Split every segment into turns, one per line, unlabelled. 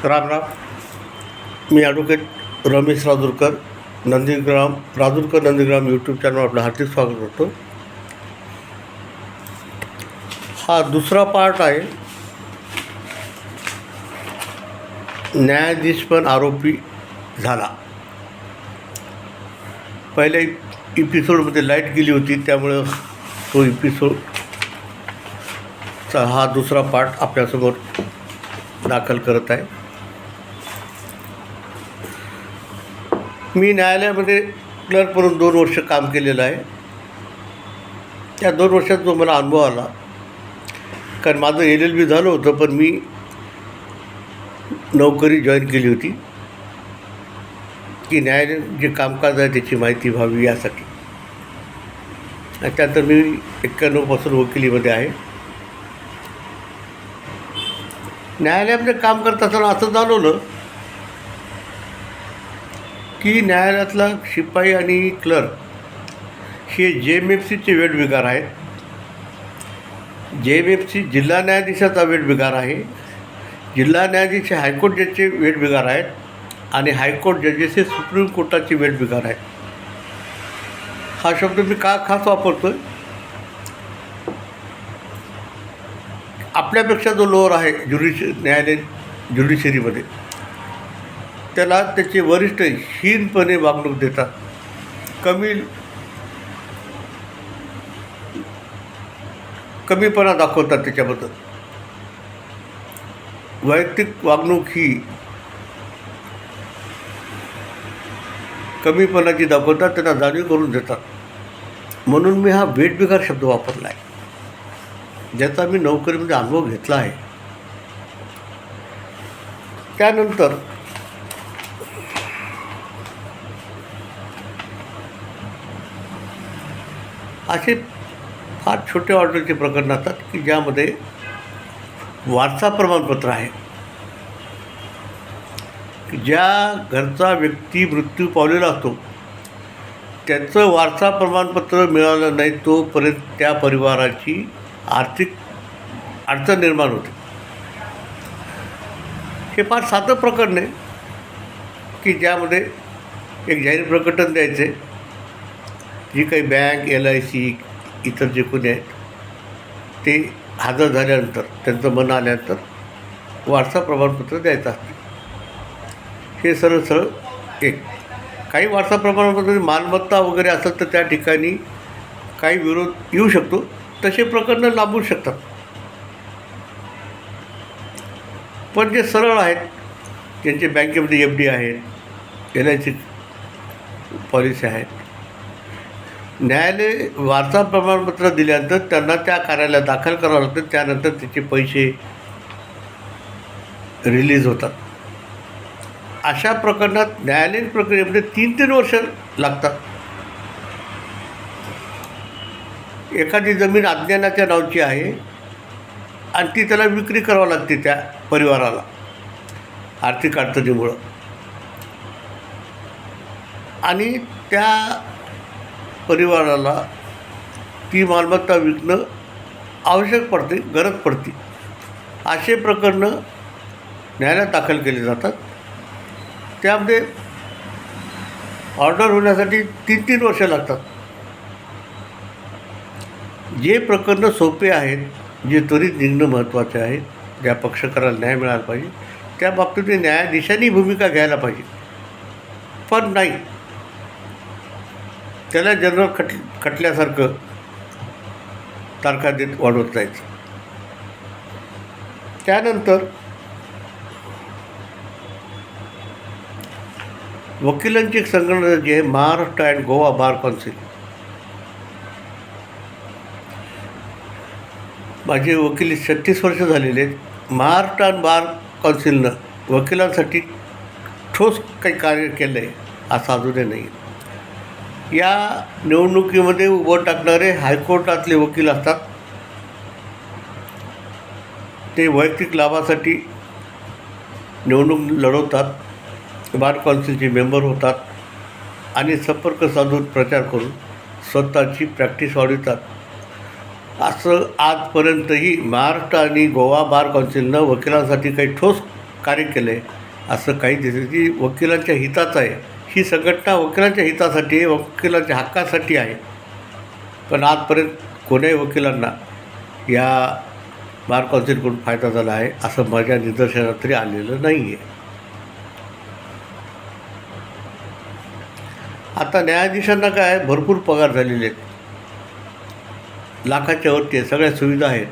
राम राम. मी advocate Ramesh Rajurkar, Nandigram YouTube चॅनलवर आपलं हार्दिक स्वागत करतो. हा दुसरा पार्ट आहे. न्यायाधीश पण आरोपी झाला. पहिल्या एपिसोडमध्ये लाईट गेली होती, त्यामुळं तो एपिसोडचा हा दुसरा पार्ट आपल्यासमोर दाखल करत आहे. मी न्यायालयामध्ये क्लर्क म्हणून 2 वर्ष काम केलेलं आहे. त्या 2 वर्षात जो मला अनुभव आला, कारण माझं LLB झालं होतं, पण मी नोकरी जॉईन केली होती की न्यायालय जे कामकाज आहे त्याची माहिती व्हावी यासाठी. आणि त्यानंतर मी 91 वकिलीमध्ये आहे. न्यायालयामध्ये काम करत असताना असं जाणवलं की न्यायालयातला शिपाई आणि क्लर्क हे JMFCचे वेठबिगार आहेत. JMFC जिल्हा न्यायाधीशाचा वेठबिगार आहे. जिल्हा न्यायाधीश हायकोर्ट जजचे वेठबिगार आहेत आणि हायकोर्ट जजेस हे सुप्रीम कोर्टाचे वेठबिगार आहेत. हा शब्द मी का खास वापरतो? आपल्यापेक्षा जो लोअर आहे न्यायालय ज्युडिशरीमध्ये, त्याला त्याचे वरिष्ठ हीनपणे वागणूक देतात, कमीपणा दाखवतात. त्याच्याबद्दल वैयक्तिक वागणूक ही कमीपणाची दाखवतात, त्यांना जाणीव करून देतात. म्हणून मी हा वेठबिगार शब्द वापरला आहे, ज्याचा मी नोकरीमध्ये अनुभव घेतला आहे. त्यानंतर असे फार छोटे ऑर्डरचे प्रकरण असतात की ज्यामध्ये वारसा प्रमाणपत्र आहे. ज्या घरचा व्यक्ती मृत्यू पावलेला असतो त्याचं वारसा प्रमाणपत्र मिळालं नाही तोपर्यंत त्या परिवाराची आर्थिक अडचण निर्माण होते. हे फार साधं प्रकरण आहे की ज्यामध्ये एक जाहीर प्रकटन द्यायचे. जी काही बँक, LIC इतर जे कोणी आहेत ते हजर झाल्यानंतर, त्यांचं मन आल्यानंतर वारसा प्रमाणपत्र द्यायचं असते. हे सरळ एक. काही वारसा प्रमाणपत्र मालमत्ता वगैरे असेल तर त्या ठिकाणी काही विरोध येऊ शकतो. तसे प्रकरणं लांबू शकतात. पण जे सरळ आहेत, ज्यांचे बँकेमध्ये FD आहेत, LIC पॉलिसी आहेत, न्यायालय वारसा प्रमाणपत्र दिल्यानंतर त्यांना त्या कार्यालयात दाखल करावं लागतं. त्यानंतर त्याचे पैसे रिलीज होतात. अशा प्रकरणात न्यायालयीन प्रक्रियेमध्ये 3-3 वर्ष लागतात. एखादी जमीन अज्ञानाच्या नावाची आहे आणि ती त्याला विक्री करावी लागते त्या परिवाराला आर्थिक अडचणीमुळं, आणि त्या परिवाराला ती मालमत्ता विकणं आवश्यक पडते, गरज पडते. असे प्रकरणं न्यायालयात दाखल केले जातात. त्यामध्ये ऑर्डर होण्यासाठी 3-3 वर्ष लागतात. जे प्रकरणं सोपे आहेत, जे त्वरित निघणं महत्त्वाचे आहे, ज्या पक्षकाराला न्याय मिळाला पाहिजे, त्या बाबतीत न्यायाधीशांनी भूमिका घ्यायला पाहिजे. पण नाही, त्याला जनरल खटल्यासारखं तारखा देत वाढवत जायचं. त्यानंतर वकिलांची एक संघटना जी आहे, Maharashtra and Goa bar council. माझे वकिली 36 वर्ष झालेले आहेत. महाराष्ट्र अँड बार कौन्सिलनं वकिलांसाठी ठोस काही कार्य केलं आहे असं अजूनही नाही. या निवडणुकीमध्ये उभं टाकणारे हायकोर्टातले वकील असतात. ते वैयक्तिक लाभासाठी निवडणूक लढवतात, बार कौन्सिलचे मेंबर होतात आणि संपर्क साधून प्रचार करून स्वतःची प्रॅक्टिस वाढवतात. असं आजपर्यंतही महाराष्ट्र आणि गोवा बार कौन्सिलनं वकिलांसाठी काही ठोस कार्य केलं आहे असं काही दिसतं की वकिलांच्या हिताचं आहे. ही संघटना वकिलांच्या हितासाठी आहे, वकिलांच्या हक्कासाठी आहे. पण आजपर्यंत कोण्याही वकिलांना या बार काउन्सिलकडून फायदा झाला आहे असं माझ्या निदर्शनात तरी आलेलं नाही आहे. आता न्यायाधीशांना काय भरपूर पगार झालेले आहेत, लाखाच्या वरती आहे, सगळ्या सुविधा आहेत.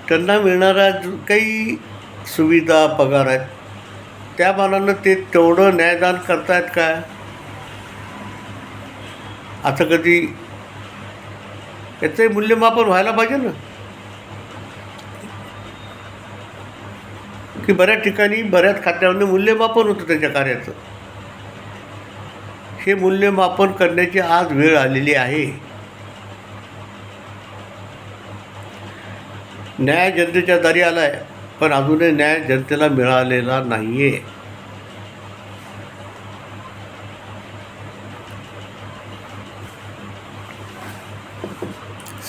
त्यांना मिळणाऱ्या काही सुविधा पगार आहेत त्या मानानं ते तेवढं न्यायदान करतायत काय असं कधी याचंही मूल्यमापन व्हायला पाहिजे ना. की बऱ्याच ठिकाणी बऱ्याच खात्यामध्ये मूल्यमापन होतं त्याच्या कार्याचं. हे मूल्यमापन करण्याची आज वेळ आलेली आहे. न्याय जनतेच्या दारी आला आहे पण अजूनही न्याय जनतेला मिळालेला नाही आहे.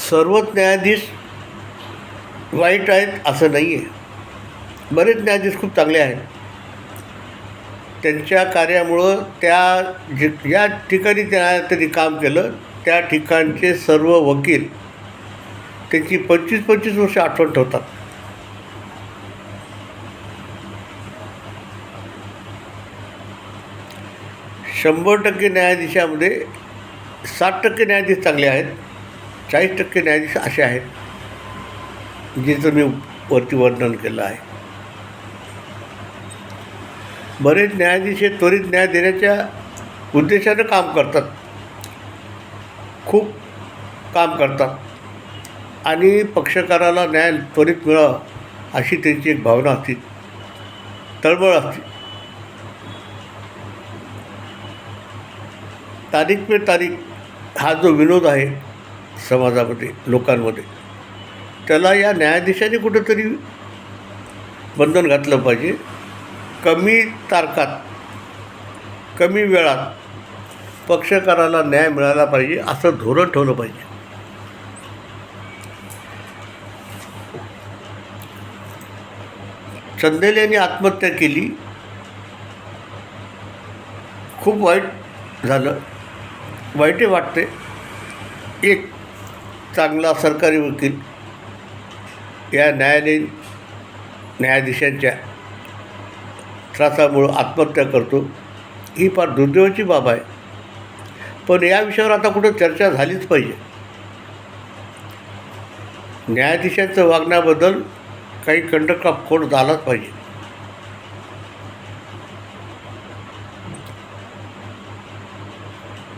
सर्वच न्यायाधीश वाईट आहेत असं नाही आहे. बरेच न्यायाधीश खूप चांगले आहेत. त्यांच्या कार्यामुळं या ठिकाणी त्यांनी काम केलं त्या ठिकाणचे सर्व वकील त्यांची 25-25 वर्ष आठवण ठेवतात. शंभर टक्के न्यायाधीशामध्ये 60% न्यायाधीश चांगले आहेत, 40% न्यायाधीश असे आहेत जिचं मी वरती वर्णन केलं आहे. बरेच न्यायाधीश हे त्वरित न्याय देण्याच्या उद्देशानं काम करतात, खूप काम करतात आणि पक्षकाराला न्याय त्वरित मिळावा अशी त्यांची एक भावना असते, तळमळ असते. तारीख पे तारीख हा जो विनोद आहे समाजामध्ये लोकांमध्ये त्याला या न्यायाधीशाने कुठंतरी बंधन घातलं पाहिजे. कमी तारखात कमी वेळात पक्षकाराला न्याय मिळाला पाहिजे असं धोरण ठेवलं पाहिजे. चंदेल यांनी आत्महत्या केली, खूप वाईट झालं, वाईटही वाटते. एक चांगला सरकारी वकील या न्यायालयीन न्यायाधीशांच्या त्रासामुळं आत्महत्या करतो ही फार दुर्दैवाची बाब आहे. पण या विषयावर आता कुठं चर्चा झालीच पाहिजे. न्यायाधीशांचं वागण्याबद्दल काही कंडक्ट ऑफ कोर्ट झालाच पाहिजे.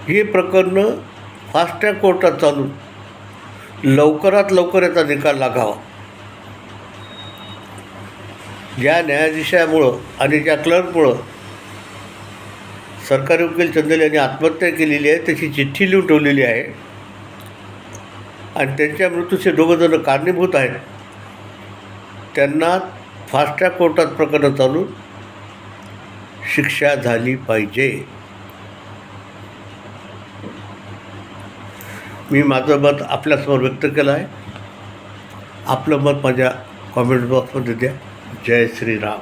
ही प्रकरणं फास्ट ट्रॅक कोर्टात चालून लवकरात लवकर याचा निकाल लागावा. ज्या न्यायाधीशामुळं आणि ज्या क्लर्कमुळं सरकारी वकील चंदेल यांनी आत्महत्या केलेली आहे त्याची चिठ्ठी लिहून ठेवलेली आहे आणि त्यांच्या मृत्यूचे दोघंजणं कारणीभूत आहेत, त्यांना फास्ट ट्रॅक कोर्टात प्रकरणं चालून शिक्षा झाली पाहिजे. मी माझं मत आपल्यासमोर व्यक्त केलं आहे. आपलं मत माझ्या कॉमेंट बॉक्समध्ये द्या. जय श्रीराम.